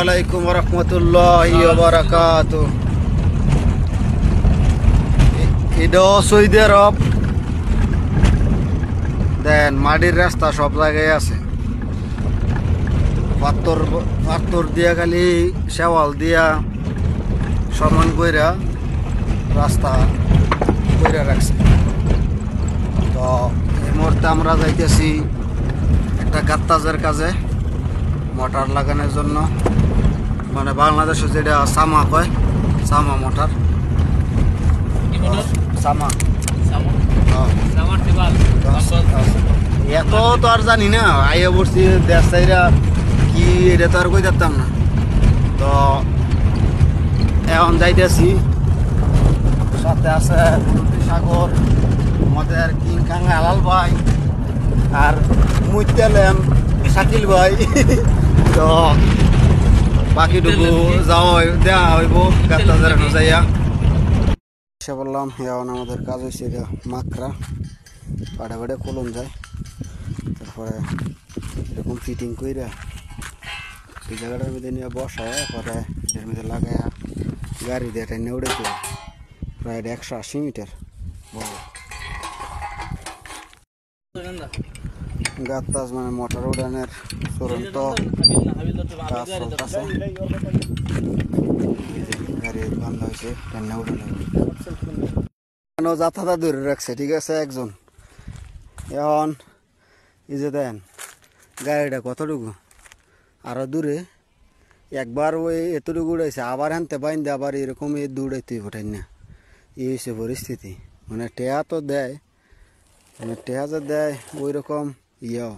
আলাইকুম ওয়া রাহমাতুল্লাহি ওয়া বারাকাতুহু। এটা সৌদি আরব দেন মাটির রাস্তা সব জায়গায় আছে, পাথর পাথর দিয়া খালি শেওয়াল দিয়া সমান কইরা রাস্তা কইরা রাখছে। তো এই মুহূর্তে আমরা যাইতেছি একটা গাত্তাজের কাজে, মোটর লাগানোর জন্য, মানে বাংলাদেশে যেটা সামা কয়, সামা মোটর, সামা। এত তো আর জানি না, আইয়া বসছি দেশ চাইরা কি এটা তো আর কই দেখতাম না। তো এখন যাইতেছি, সাথে আছে সাগর, আমাদের কিং খাং আলাল ভাই আর মুইতেলেন শাকিল ভাই। তো বাকিটুকু যাওয়া দেওয়া হইব গাত্তাজের যাইয়া। সে বললাম এখন আমাদের কাজ হয়েছে এটা মাকড়া পাড়ে পাড়ে কলম যায়, তারপরে এরকম ফিটিং কইরা এই জায়গাটার মধ্যে নিয়ে বসায়, পরে এর মধ্যে লাগাইয়া গাড়ি দিয়ে টেনে উড়েছে প্রায় 180 মিটার বড় গাত্তাজ, মানে মোটর উড়ানের চূড়ান্ত কাজ চলতেছে। গাড়ি বান্ধা হয়েছে, টেনে উড়ানো যাত্রাটা ধরে রাখছে, ঠিক আছে একজন। এখন এই যে দেন গাড়িটা কতটুকু আরো দূরে, একবার ওই এতটুকু উড়াইছে, আবার হানতে বাইন্দে আবার এরকম এই দৌড়াইতে ওঠাই না। এই হচ্ছে পরিস্থিতি, মানে টেয়া তো দেয়, মানে টেয়া যে দেয় ওই রকম ইয়েও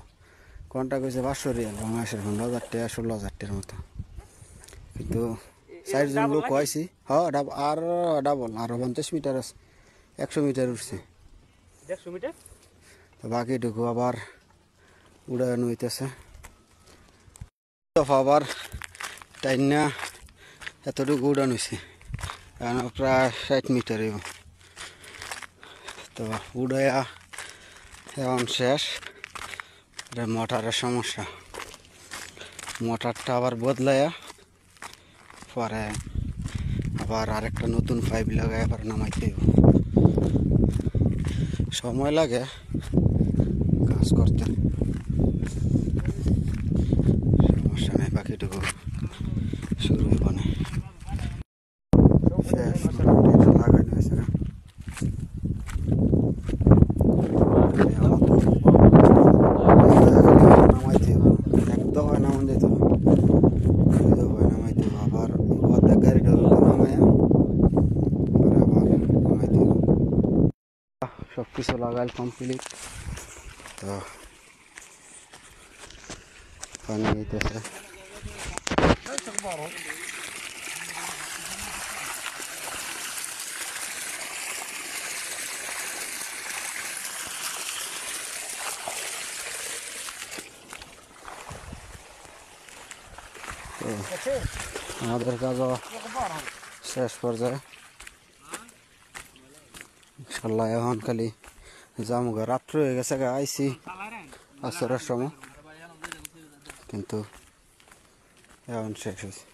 কন্ট্রাক্ট হয়েছে 500 রিয়াল, বাংলাদেশের 15,000 টাকা 16,000 টাকার মতো। কিন্তু 4 জন লোক হয়েছি, হ্যাঁ আর ডাবল আরো 50 মিটার আছে, 100 মিটার উঠছে। তো বাকিটুকু আবার উড়ানো হইতেছে, আবার টাইনা এতটুকু উড়ানো হয়েছে, প্রায় 60 মিটার। তো উড়াইয়া এখন শেষ। মোটরের সমস্যা, মোটরটা আবার বদলাইয়া পরে আবার আরেকটা নতুন পাইপ লাগাই আবার নামাইতে হইব, সময় লাগে কাজ করতে। সমস্যা নেই, বাকিটুকু শুরু হইব না। শেষ লাগানো হয়েছে, নামাইতে হইব, একদম হয় নামান যেত, নামাইতে হইব আবার অর্ধেক গাড়িটা নামাইয়া আবার নামাইতে হইব। সব কিছু লাগাইল কমপ্লিট। তো পানি হইতেছে, আমাদের কাজও শেষ পর্যায়ে ইনশাল্লাহ। এখন খালি জামুগা, রাত্র হয়ে গেছে, আইসি আসরের সময়, কিন্তু এখন শেষ হয়েছে।